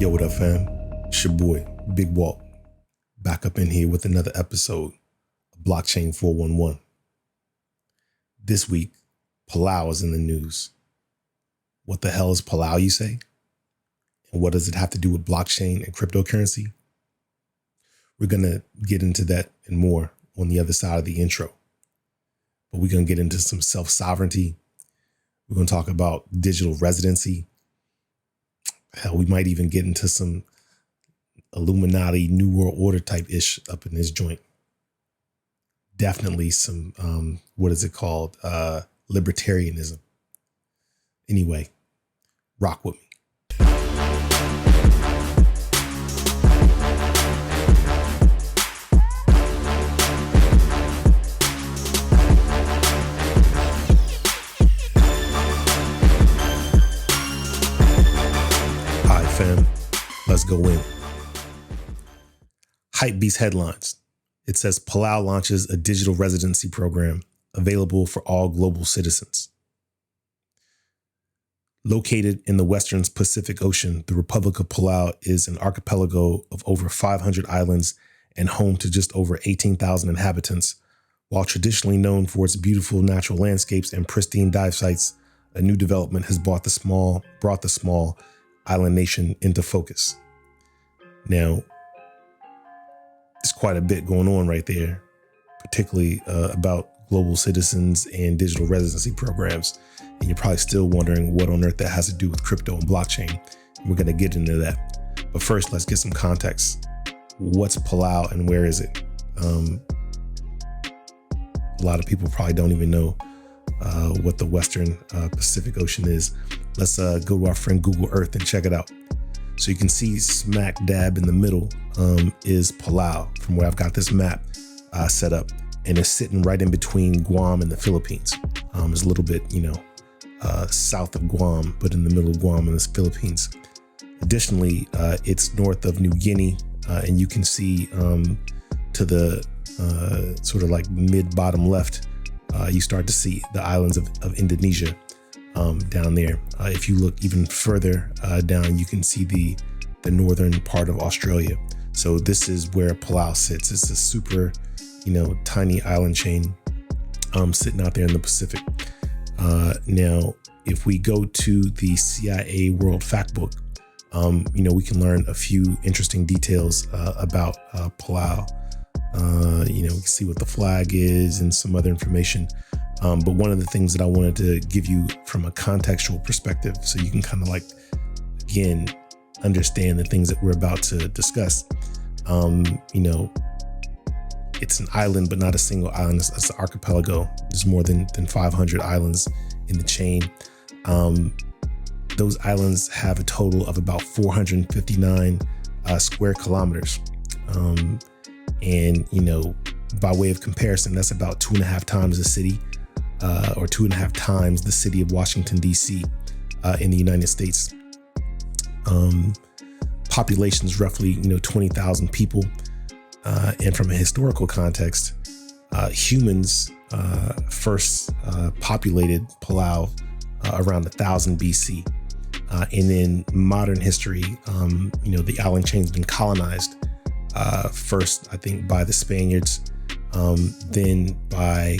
Yo, what up, fam? It's your boy, Big Walt, back up in here with another episode of Blockchain 411. This week, Palau is in the news. What the hell is Palau, you say? And what does it have to do with blockchain and cryptocurrency? We're going to get into that and more on the other side of the intro. But we're going to get into some self-sovereignty. We're going to talk about digital residency. Hell, we might even get into some Illuminati New World Order type ish up in this joint. Definitely some, what is it called? Libertarianism. Anyway, rock with me. Let's go in. Hypebeast headlines. It says Palau launches a digital residency program available for all global citizens. Located in the Western Pacific Ocean, the Republic of Palau is an archipelago of over 500 islands and home to just over 18,000 inhabitants. While traditionally known for its beautiful natural landscapes and pristine dive sites, a new development has brought the small island nation into focus. Now, there's quite a bit going on right there, particularly about global citizens and digital residency programs. And you're probably still wondering what on earth that has to do with crypto and blockchain. We're going to get into that. But first, let's get some context. What's Palau and where is it? A lot of people probably don't even know what the Western Pacific Ocean is. Let's go to our friend Google Earth and check it out. So you can see smack dab in the middle is Palau, from where I've got this map set up, and it's sitting right in between Guam and the Philippines. It's a little bit, south of Guam, but in the middle of Guam and the Philippines. Additionally, it's north of New Guinea, and you can see to the sort of like mid-bottom left, you start to see the islands of Indonesia down there. If you look even further down, you can see the northern part of Australia. So this is where Palau sits. It's a super, tiny island chain sitting out there in the Pacific. Now, if we go to the CIA World Factbook, we can learn a few interesting details about Palau. We can see what the flag is and some other information. But one of the things that I wanted to give you from a contextual perspective, so you can kind of again, understand the things that we're about to discuss. It's an island, but not a single island. It's an archipelago. There's more than 500 islands in the chain. Those islands have a total of about 459 square kilometers. By way of comparison, that's about 2.5 times the city, or 2.5 times the city of Washington, D.C. In the United States. Population is roughly, 20,000 people. And from a historical context, humans first populated Palau around 1000 BC. And in modern history, the island chain's been colonized first, I think, by the Spaniards, then by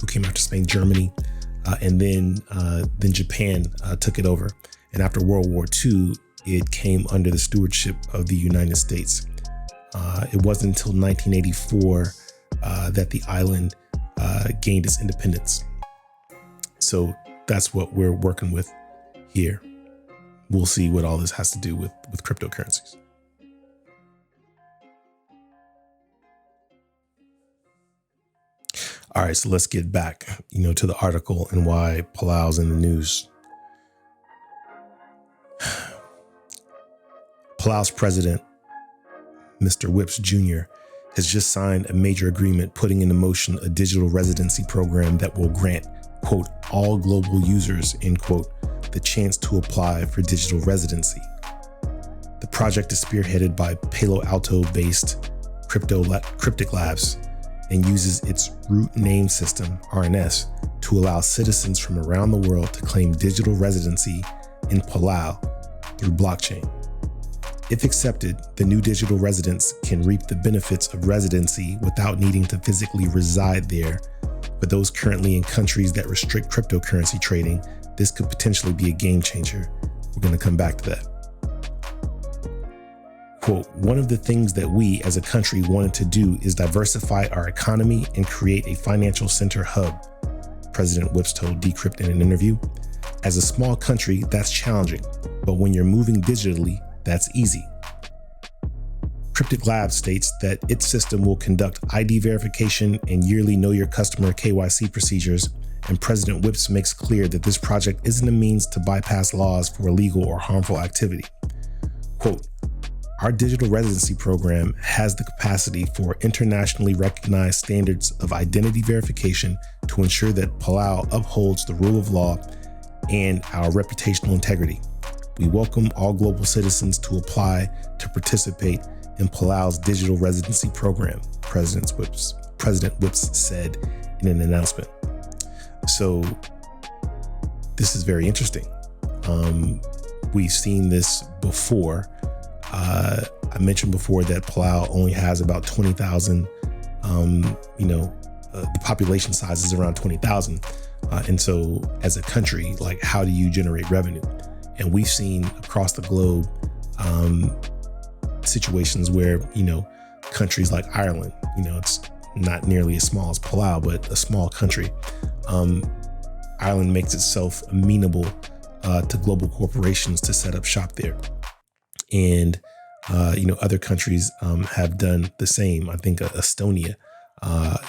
who came after Spain, Germany, and then Japan took it over. And after World War II, it came under the stewardship of the United States. It wasn't until 1984 that the island gained its independence. So that's what we're working with here. We'll see what all this has to do with cryptocurrencies. All right, so let's get back, to the article and why Palau's in the news. Palau's president, Mr. Whips Jr., has just signed a major agreement putting into motion a digital residency program that will grant, quote, all global users, end quote, the chance to apply for digital residency. The project is spearheaded by Palo Alto-based Cryptic Labs and uses its root name system, RNS, to allow citizens from around the world to claim digital residency in Palau through blockchain. If accepted, the new digital residents can reap the benefits of residency without needing to physically reside there. For those currently in countries that restrict cryptocurrency trading, this could potentially be a game changer. We're going to come back to that. Quote, one of the things that we as a country wanted to do is diversify our economy and create a financial center hub, President Whips told Decrypt in an interview. As a small country, that's challenging, but when you're moving digitally, that's easy. Cryptic Labs states that its system will conduct ID verification and yearly Know Your Customer KYC procedures, and President Whips makes clear that this project isn't a means to bypass laws for illegal or harmful activity. Quote, our digital residency program has the capacity for internationally recognized standards of identity verification to ensure that Palau upholds the rule of law and our reputational integrity. We welcome all global citizens to apply to participate in Palau's digital residency program, President Whips said in an announcement. So this is very interesting. We've seen this before. I mentioned before that Palau only has about 20,000, the population size is around 20,000. And so as a country, like, how do you generate revenue? And we've seen across the globe situations where, countries like Ireland, it's not nearly as small as Palau, but a small country. Ireland makes itself amenable to global corporations to set up shop there. And, other countries have done the same. I think Estonia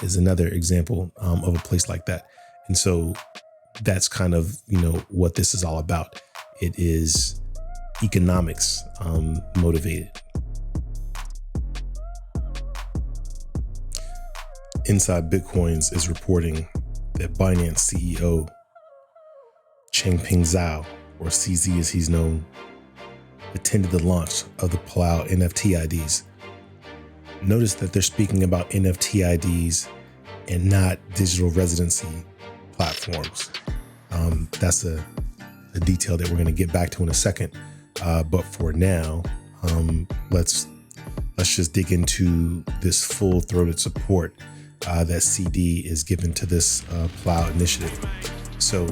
is another example of a place like that. And so that's kind of, what this is all about. It is economics motivated. Inside Bitcoins is reporting that Binance CEO Changpeng Zhao, or CZ as he's known, attended the launch of the Palau NFT IDs. Notice that they're speaking about NFT IDs and not digital residency platforms. That's a detail that we're going to get back to in a second. But for now, let's just dig into this full-throated support that CD is given to this Palau initiative. So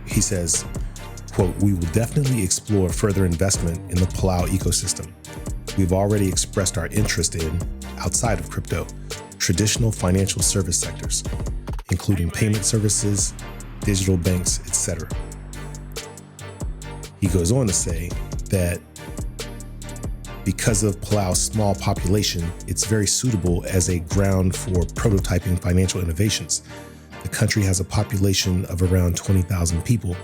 he says, quote, we will definitely explore further investment in the Palau ecosystem. We've already expressed our interest in, outside of crypto, traditional financial service sectors, including payment services, digital banks, etc. He goes on to say that because of Palau's small population, it's very suitable as a ground for prototyping financial innovations. The country has a population of around 20,000 people.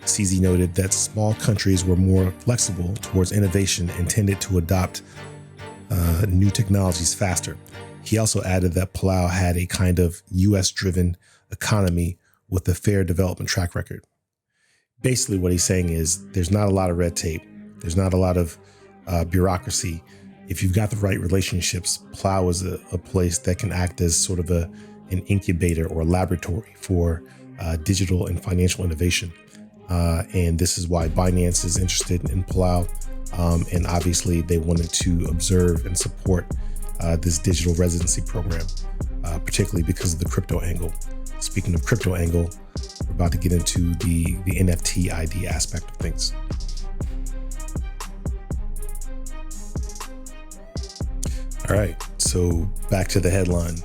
CZ noted that small countries were more flexible towards innovation and tended to adopt new technologies faster. He also added that Palau had a kind of US-driven economy with a fair development track record. Basically, what he's saying is there's not a lot of red tape. There's not a lot of bureaucracy. If you've got the right relationships, Palau is a place that can act as sort of an incubator or laboratory for digital and financial innovation. And this is why Binance is interested in Palau. And obviously they wanted to observe and support this digital residency program, particularly because of the crypto angle. Speaking of crypto angle, we're about to get into the NFT ID aspect of things. All right, so back to the headline.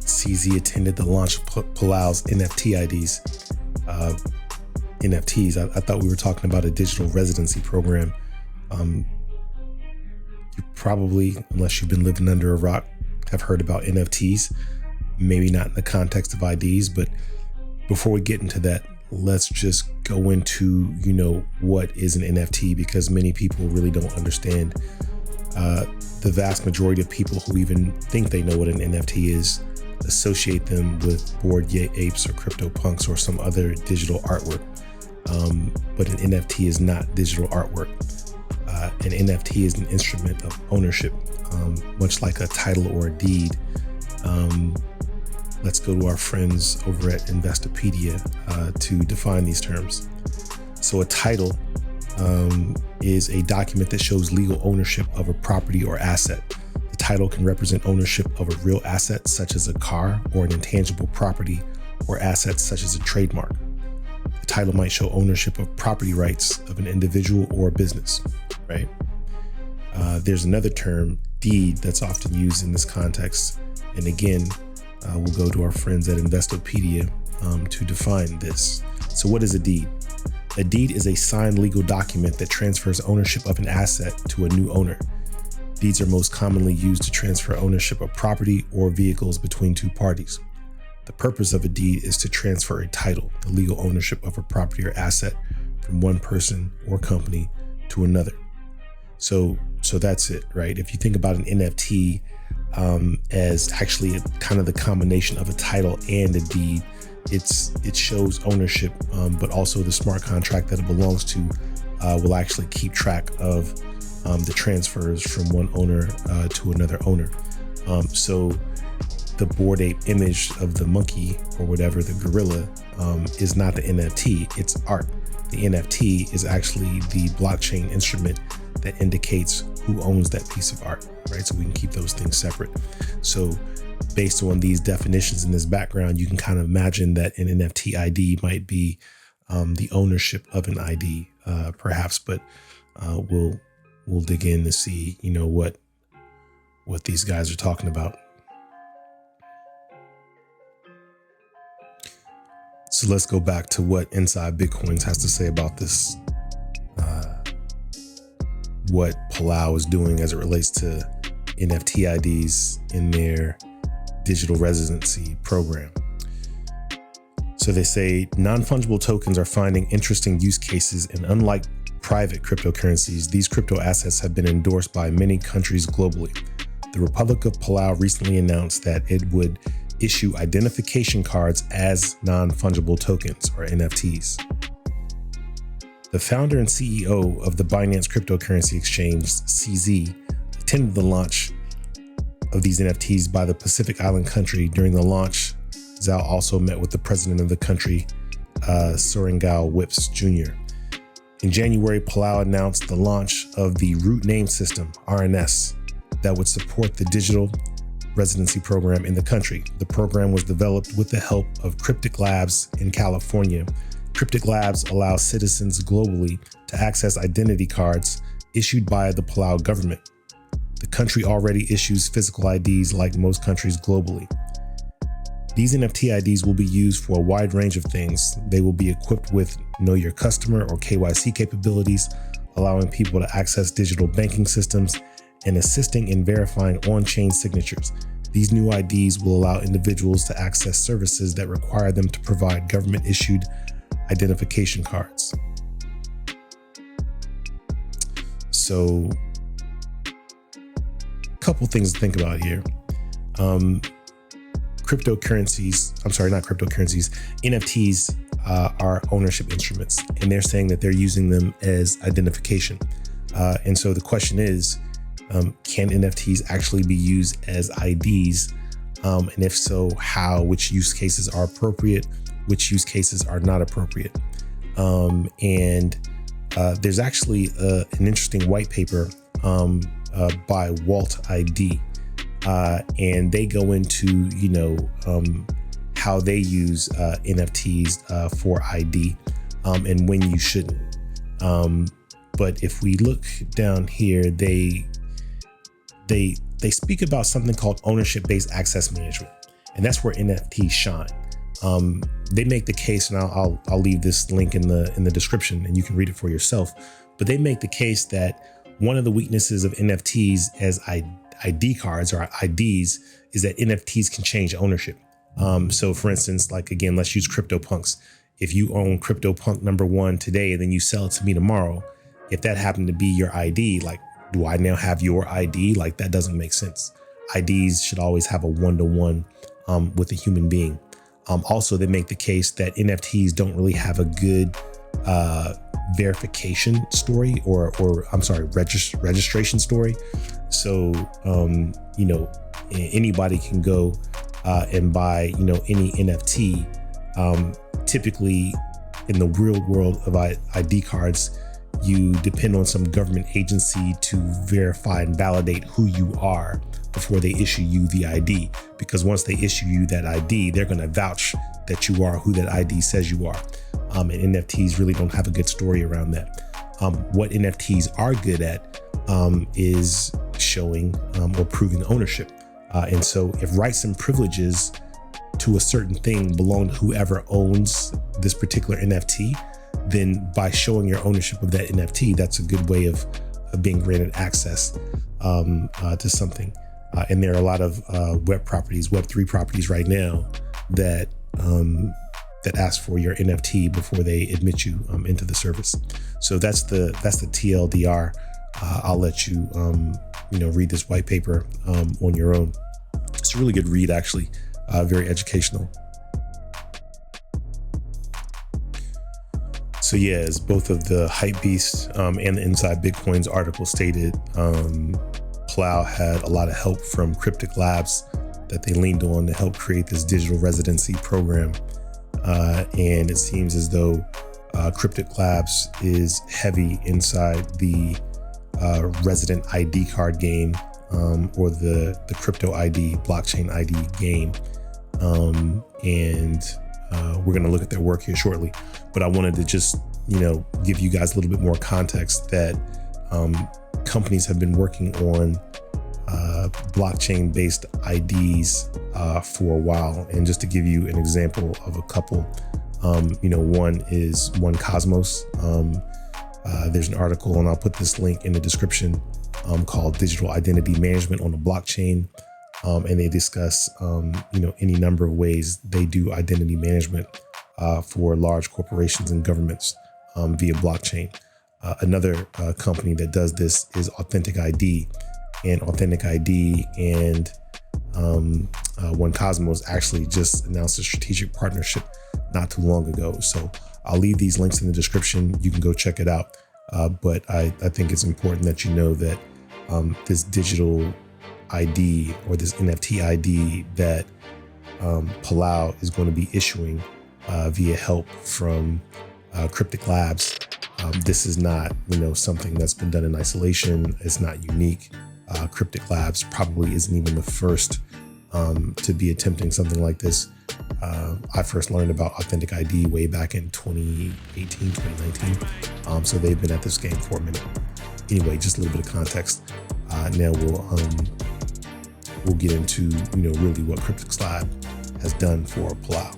CZ attended the launch of Palau's NFT IDs. NFTs, I thought we were talking about a digital residency program. You probably, unless you've been living under a rock, have heard about NFTs. Maybe not in the context of IDs, but before we get into that, let's just go into, what is an NFT, because many people really don't understand. The vast majority of people who even think they know what an NFT is associate them with Bored Apes or CryptoPunks or some other digital artwork. But an NFT is not digital artwork. An NFT is an instrument of ownership, much like a title or a deed. Let's go to our friends over at Investopedia to define these terms. So a title is a document that shows legal ownership of a property or asset. The title can represent ownership of a real asset, such as a car, or an intangible property or assets such as a trademark. The title might show ownership of property rights of an individual or a business, right? There's another term, deed, that's often used in this context. And again, we'll go to our friends at Investopedia to define this. So what is a deed? A deed is a signed legal document that transfers ownership of an asset to a new owner. Deeds are most commonly used to transfer ownership of property or vehicles between two parties. The purpose of a deed is to transfer a title, the legal ownership of a property or asset, from one person or company to another. So that's it, right? If you think about an NFT as actually kind of the combination of a title and a deed, it shows ownership, but also the smart contract that it belongs to will actually keep track of the transfers from one owner to another owner. So the Bored Ape image of the monkey or whatever, the gorilla, is not the NFT, it's art. The NFT is actually the blockchain instrument that indicates who owns that piece of art, right? So we can keep those things separate. So based on these definitions in this background, you can kind of imagine that an NFT ID might be the ownership of an ID, perhaps, but we'll dig in to see, what these guys are talking about. So let's go back to what Inside Bitcoins has to say about this, what Palau is doing as it relates to NFT IDs in their digital residency program. So they say non-fungible tokens are finding interesting use cases, and unlike private cryptocurrencies, these crypto assets have been endorsed by many countries globally. The Republic of Palau recently announced that it would issue identification cards as non-fungible tokens, or NFTs. The founder and CEO of the Binance cryptocurrency exchange, CZ, attended the launch of these NFTs by the Pacific Island country. During the launch, Zhao also met with the president of the country, Surangao Whips Jr. In January, Palau announced the launch of the Root Name System, RNS, that would support the digital residency program in the country. The program was developed with the help of Cryptic Labs in California. Cryptic Labs allows citizens globally to access identity cards issued by the Palau government. The country already issues physical IDs like most countries globally. These NFT IDs will be used for a wide range of things. They will be equipped with Know Your Customer or KYC capabilities, allowing people to access digital banking systems and assisting in verifying on-chain signatures. These new IDs will allow individuals to access services that require them to provide government-issued identification cards. So, a couple things to think about here. NFTs are ownership instruments, and they're saying that they're using them as identification. And so the question is, can NFTs actually be used as IDs? And if so, how? Which use cases are appropriate? Which use cases are not appropriate? And there's actually an interesting white paper by Walt ID. And they go into, how they use NFTs for ID and when you shouldn't. But if we look down here, they speak about something called ownership-based access management, and that's where NFTs shine. They make the case, and I'll leave this link in the description, and you can read it for yourself. But they make the case that one of the weaknesses of NFTs as ID cards or IDs is that NFTs can change ownership. So for instance, like again, let's use CryptoPunks. If you own CryptoPunk number 1 today and then you sell it to me tomorrow, if that happened to be your ID, like, do I now have your ID? Like, that doesn't make sense. IDs should always have a one-to-one with a human being. Also, they make the case that NFTs don't really have a good verification story or registration story. So, anybody can go and buy, any NFT. Typically in the real world of ID cards, you depend on some government agency to verify and validate who you are before they issue you the ID. Because once they issue you that ID, they're going to vouch that you are who that ID says you are. And NFTs really don't have a good story around that. What NFTs are good at is showing or proving ownership. And so if rights and privileges to a certain thing belong to whoever owns this particular NFT, then by showing your ownership of that NFT, that's a good way of being granted access to something. And there are a lot of web properties, Web3 properties right now that ask for your NFT before they admit you into the service. So that's the TLDR. I'll let you read this white paper on your own. It's a really good read, actually, very educational. So yeah, as both of the Hypebeast and the Inside Bitcoins article stated, Palau had a lot of help from Cryptic Labs that they leaned on to help create this digital residency program. And it seems as though Cryptic Labs is heavy inside the resident ID card game, or the crypto ID, blockchain ID game. And we're going to look at their work here shortly. But I wanted to just, give you guys a little bit more context that companies have been working on blockchain-based IDs for a while. And just to give you an example of a couple, one is One Cosmos. There's an article, and I'll put this link in the description, called Digital Identity Management on the Blockchain. And they discuss, any number of ways they do identity management for large corporations and governments via blockchain. Another company that does this is AuthenticID, and AuthenticID and One Cosmos actually just announced a strategic partnership not too long ago. So I'll leave these links in the description. You can go check it out. But I think it's important that you know that this digital ID, or this NFT ID that Palau is going to be issuing via help from Cryptic Labs, this is not, something that's been done in isolation. It's not unique. Cryptic Labs probably isn't even the first to be attempting something like this. I first learned about AuthenticID way back in 2018, 2019. So they've been at this game for a minute. Anyway, just a little bit of context. Now we'll get into, really what Cryptic Lab has done for Palau.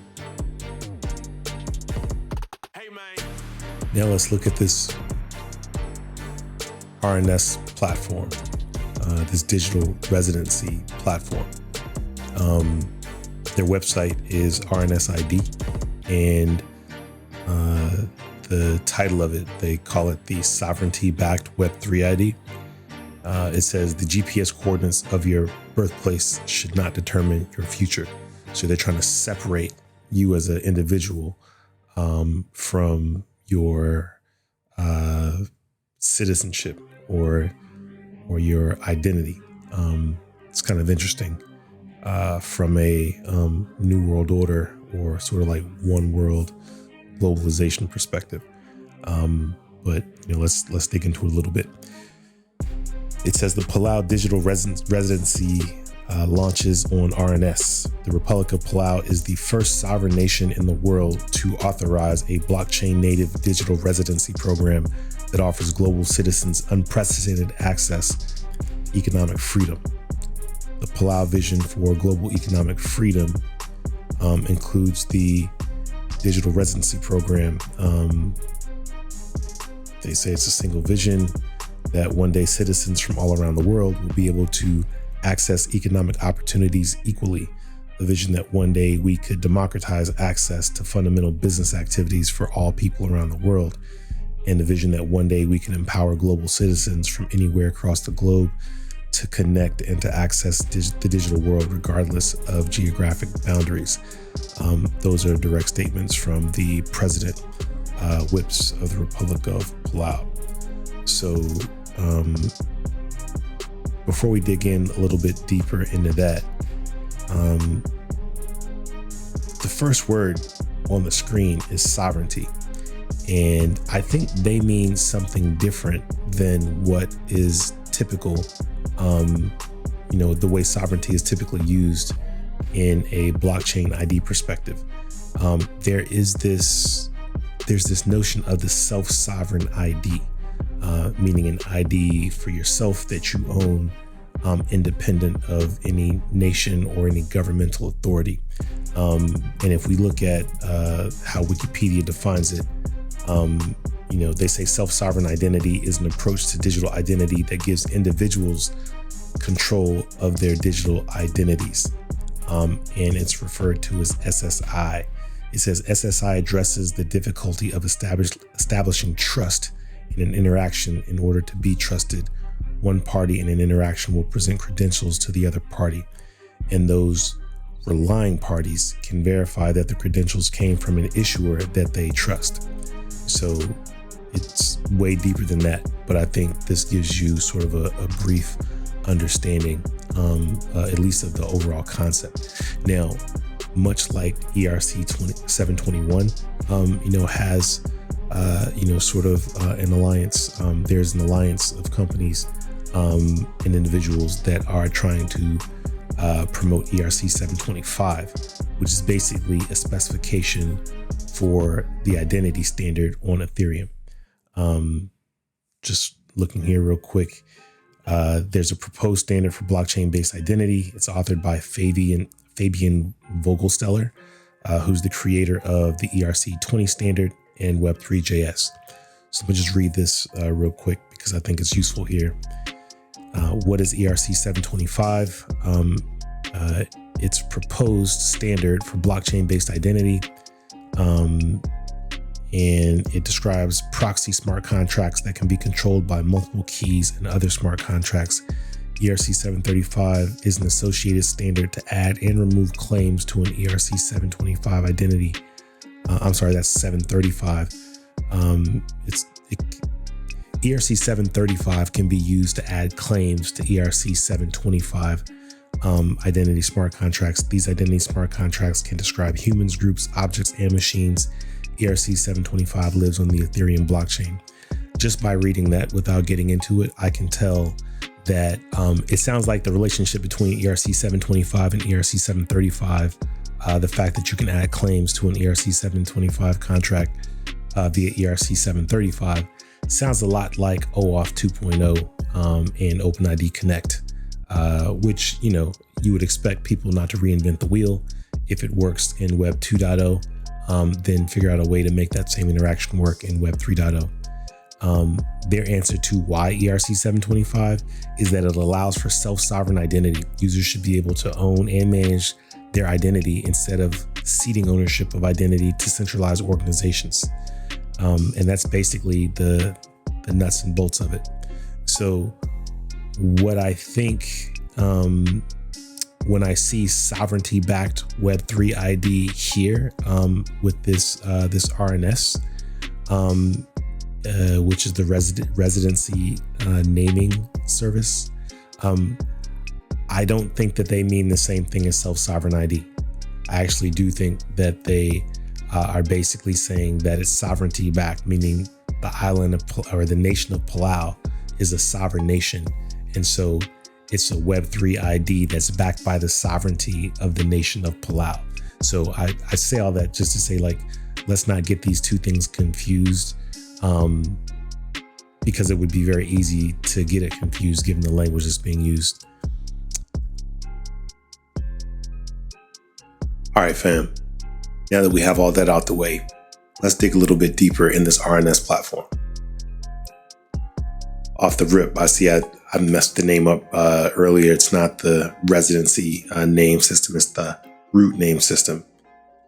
Hey, man. Now let's look at this RNS platform, this digital residency platform. Their website is RNSID, and the title of it, they call it the Sovereignty-Backed Web3 ID. It says the GPS coordinates of your birthplace should not determine your future. So they're trying to separate you as an individual from your citizenship or your identity. It's kind of interesting from a New World Order, or sort of like one world globalization perspective. But let's dig into it a little bit. It says the Palau Digital Residency launches on RNS. The Republic of Palau is the first sovereign nation in the world to authorize a blockchain native digital residency program that offers global citizens unprecedented access to economic freedom. The Palau vision for global economic freedom includes the digital residency program. They say it's a single vision that one day citizens from all around the world will be able to access economic opportunities equally. The vision that one day we could democratize access to fundamental business activities for all people around the world. And the vision that one day we can empower global citizens from anywhere across the globe to connect and to access the digital world regardless of geographic boundaries. Those are direct statements from the president whips of the Republic of Palau. So before we dig in a little bit deeper into that, the first word on the screen is sovereignty. And I think they mean something different than what is typical, the way sovereignty is typically used in a blockchain ID perspective. There's this notion of the self-sovereign ID, meaning an ID for yourself that you own, independent of any nation or any governmental authority. And if we look at how Wikipedia defines it, they say self-sovereign identity is an approach to digital identity that gives individuals control of their digital identities. And it's referred to as SSI. It says SSI addresses the difficulty of establishing trust in an interaction. In order to be trusted, one party in an interaction will present credentials to the other party, and those relying parties can verify that the credentials came from an issuer that they trust. So it's way deeper than that, but I think this gives you sort of a brief understanding, at least of the overall concept. Now, much like ERC 721, has, sort of an alliance. There's an alliance of companies and individuals that are trying to promote ERC 725, which is basically a specification for the identity standard on Ethereum. Just looking here real quick, there's a proposed standard for blockchain-based identity. It's authored by Fabian Vogelsteller, who's the creator of the ERC20 standard and Web3.js. So let me just read this real quick because I think it's useful here. What is ERC 725? It's proposed standard for blockchain-based identity. And it describes proxy smart contracts that can be controlled by multiple keys and other smart contracts. ERC 735 is an associated standard to add and remove claims to an ERC 725 identity. That's 735. ERC 735 can be used to add claims to ERC 725 identity smart contracts. These identity smart contracts can describe humans, groups, objects, and machines. ERC 725 lives on the Ethereum blockchain. Just by reading that without getting into it, I can tell that it sounds like the relationship between ERC 725 and ERC 735, the fact that you can add claims to an ERC 725 contract via ERC 735 sounds a lot like OAuth 2.0 and OpenID Connect, which, you would expect people not to reinvent the wheel. If it works in Web 2.0, then figure out a way to make that same interaction work in Web 3.0. Their answer to why ERC 725 is that it allows for self-sovereign identity. Users should be able to own and manage their identity instead of ceding ownership of identity to centralized organizations. And that's basically the nuts and bolts of it. So what I think, when I see sovereignty-backed Web3 ID here with this RNS, which is the residency naming service, I don't think that they mean the same thing as self-sovereign ID. I actually do think that they are basically saying that it's sovereignty-backed, meaning the island or the nation of Palau is a sovereign nation, and so it's a Web3 ID that's backed by the sovereignty of the nation of Palau. So I say all that just to say, let's not get these two things confused, because it would be very easy to get it confused given the language that's being used. All right, fam. Now that we have all that out the way, let's dig a little bit deeper in this RNS platform. Off the rip, I see I messed the name up earlier. It's not the residency name system, it's the root name system.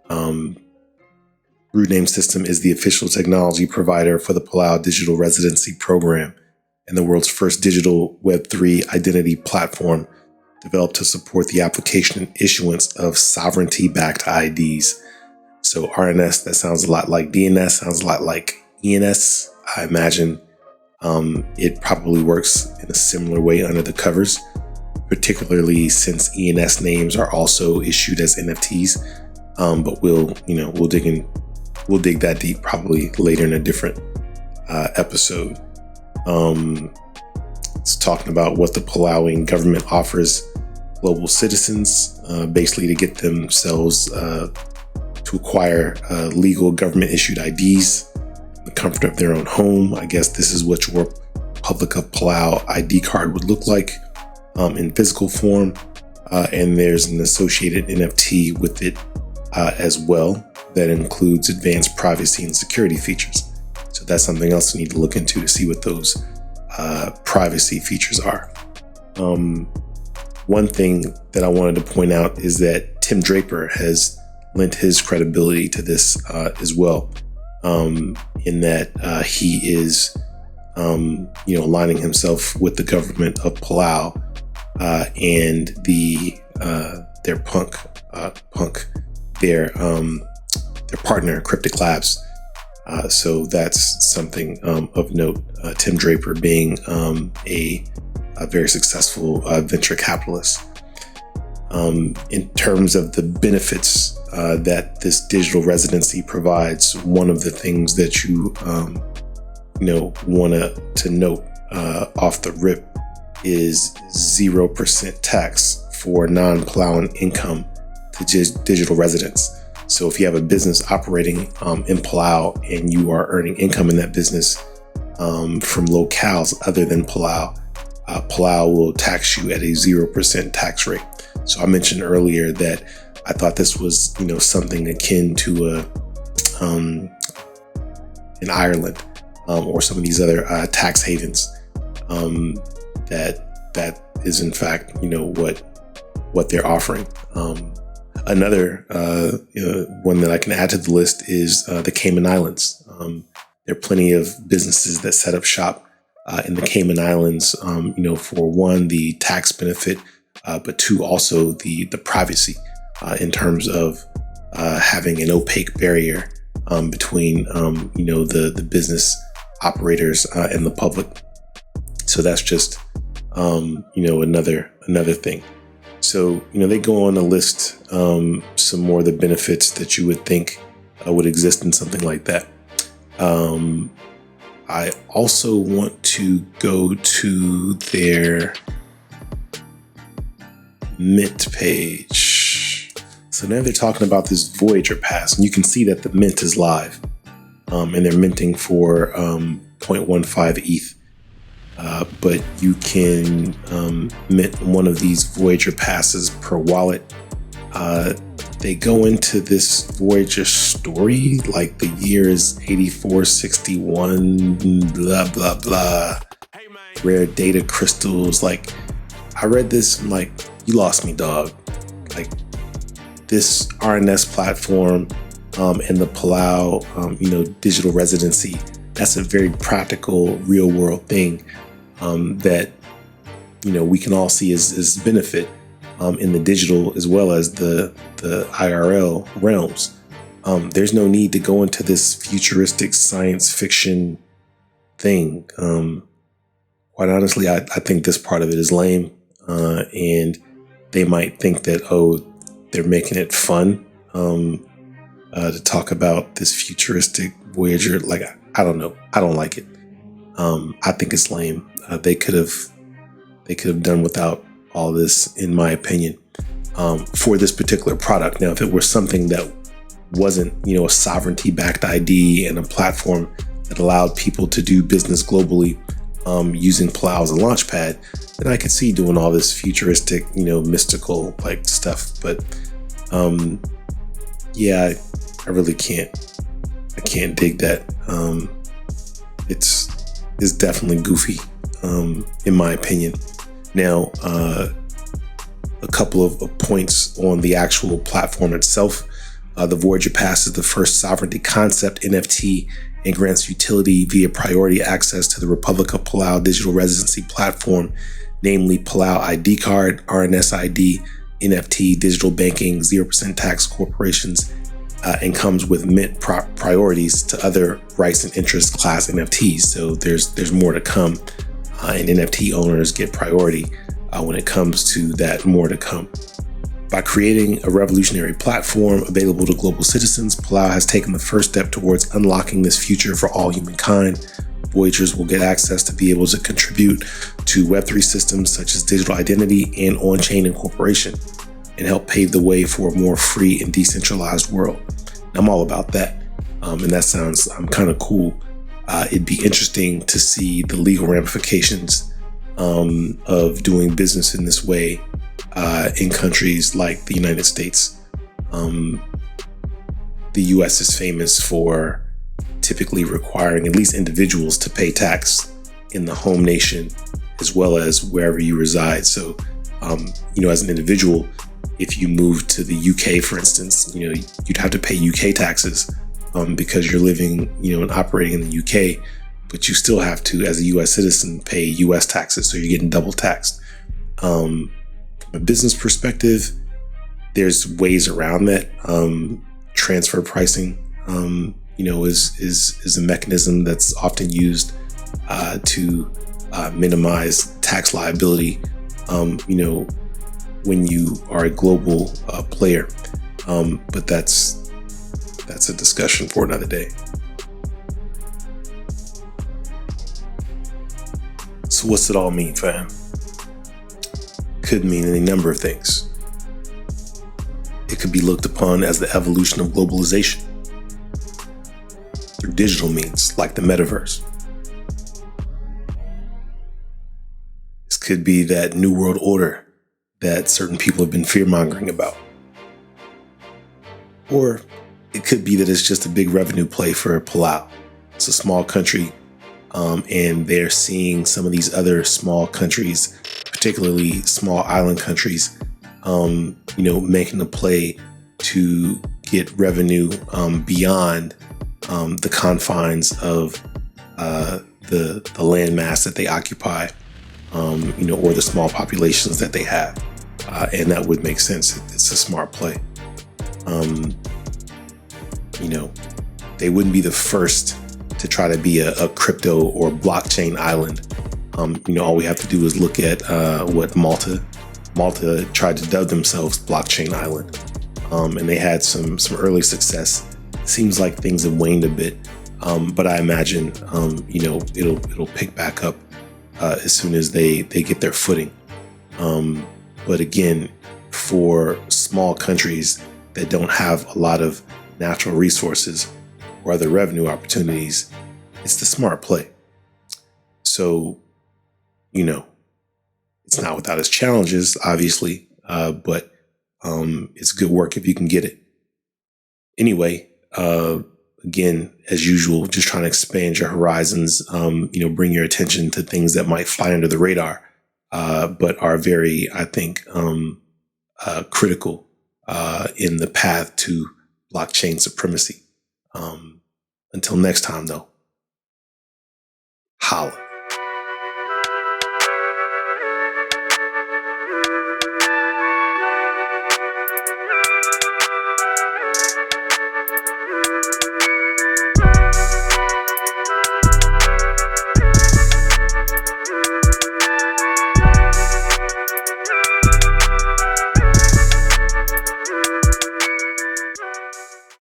Root name system is the official technology provider for the Palau Digital Residency Program and the world's first digital Web3 identity platform developed to support the application and issuance of sovereignty-backed IDs. So RNS, that sounds a lot like DNS, sounds a lot like ENS. I imagine it probably works in a similar way under the covers, particularly since ENS names are also issued as NFTs. But we'll dig in we'll dig that deep probably later in a different episode. It's talking about what the Palauian government offers global citizens, basically to get themselves to acquire legal government issued IDs, the comfort of their own home. I guess this is what your Republic of Palau ID card would look like in physical form. And there's an associated NFT with it as well that includes advanced privacy and security features. So that's something else we need to look into to see what those privacy features are. One thing that I wanted to point out is that Tim Draper has lent his credibility to this as well, in that he is, aligning himself with the government of Palau and their partner, Cryptic Labs. So that's something of note. Tim Draper being a very successful venture capitalist. In terms of the benefits that this digital residency provides, one of the things that you want to note off the rip is 0% tax for non-Palauan income to digital residents. So if you have a business operating in Palau and you are earning income in that business from locales other than Palau, Palau will tax you at a 0% tax rate. So I mentioned earlier that I thought this was, something akin to in Ireland or some of these other tax havens. That is in fact, what they're offering. Another one that I can add to the list is the Cayman Islands. There are plenty of businesses that set up shop in the Cayman Islands, for one, the tax benefit, but two, also the privacy in terms of having an opaque barrier between, the business operators and the public. So that's just, another thing. So, they go on to list some more of the benefits that you would think would exist in something like that. I also want to go to their Mint page. So now they're talking about this Voyager Pass, and you can see that the mint is live, and they're minting for 0.15 ETH. But you can mint one of these Voyager passes per wallet. They go into this Voyager story, like the year is 8461, blah, blah, blah. Rare data crystals. Like, I read this, I'm like, you lost me, dog. Like, this RNS platform and the Palau, digital residency, that's a very practical, real world thing that, we can all see as benefit in the digital as well as the IRL realms. There's no need to go into this futuristic science fiction thing. Quite honestly, I think this part of it is lame. And they might think that, they're making it fun to talk about this futuristic Voyager. Like, I don't know. I don't like it. I think it's lame. They could have done without all this, in my opinion, for this particular product. Now, if it were something that wasn't, a sovereignty-backed ID and a platform that allowed people to do business globally using Palau as a launchpad, then I could see doing all this futuristic, mystical like stuff. But yeah, I really can't. I can't dig that. It's definitely goofy, in my opinion. Now, a couple of points on the actual platform itself. The Voyager Pass is the first sovereignty concept NFT and grants utility via priority access to the Republic of Palau Digital Residency Platform, namely Palau ID card, RNS ID, NFT, digital banking, 0% tax corporations, and comes with mint priorities to other rights and interest class NFTs. So there's more to come, and NFT owners get priority when it comes to that, more to come. By creating a revolutionary platform available to global citizens, Palau has taken the first step towards unlocking this future for all humankind. Voyagers will get access to be able to contribute to Web3 systems such as digital identity and on-chain incorporation, and help pave the way for a more free and decentralized world. And I'm all about that. And that sounds kind of cool. It'd be interesting to see the legal ramifications of doing business in this way in countries like the United States. The US is famous for typically requiring at least individuals to pay tax in the home nation as well as wherever you reside. So, as an individual, if you move to the UK, for instance, you'd have to pay UK taxes because you're living, and operating in the UK, but you still have to, as a US citizen, pay US taxes. So you're getting double taxed. From a business perspective, there's ways around that. Transfer pricing, is a mechanism that's often used to minimize tax liability, when you are a global player. But that's a discussion for another day. So what's it all mean, fam? Could mean any number of things. It could be looked upon as the evolution of globalization through digital means like the metaverse. This could be that new world order that certain people have been fear-mongering about. Or it could be that it's just a big revenue play for Palau. It's a small country, and they're seeing some of these other small countries, particularly small island countries, making a play to get revenue beyond the confines of the landmass that they occupy, or the small populations that they have. And that would make sense. It's a smart play. They wouldn't be the first to try to be a crypto or blockchain island. All we have to do is look at what Malta tried to dub themselves Blockchain Island, and they had some early success. Seems like things have waned a bit, but I imagine it'll pick back up as soon as they get their footing. But again, for small countries that don't have a lot of natural resources or other revenue opportunities, it's the smart play. So, it's not without its challenges, obviously, but it's good work if you can get it. Anyway, again, as usual, just trying to expand your horizons, bring your attention to things that might fly under the radar, but are very, I think, critical in the path to blockchain supremacy. Until next time, though, holla.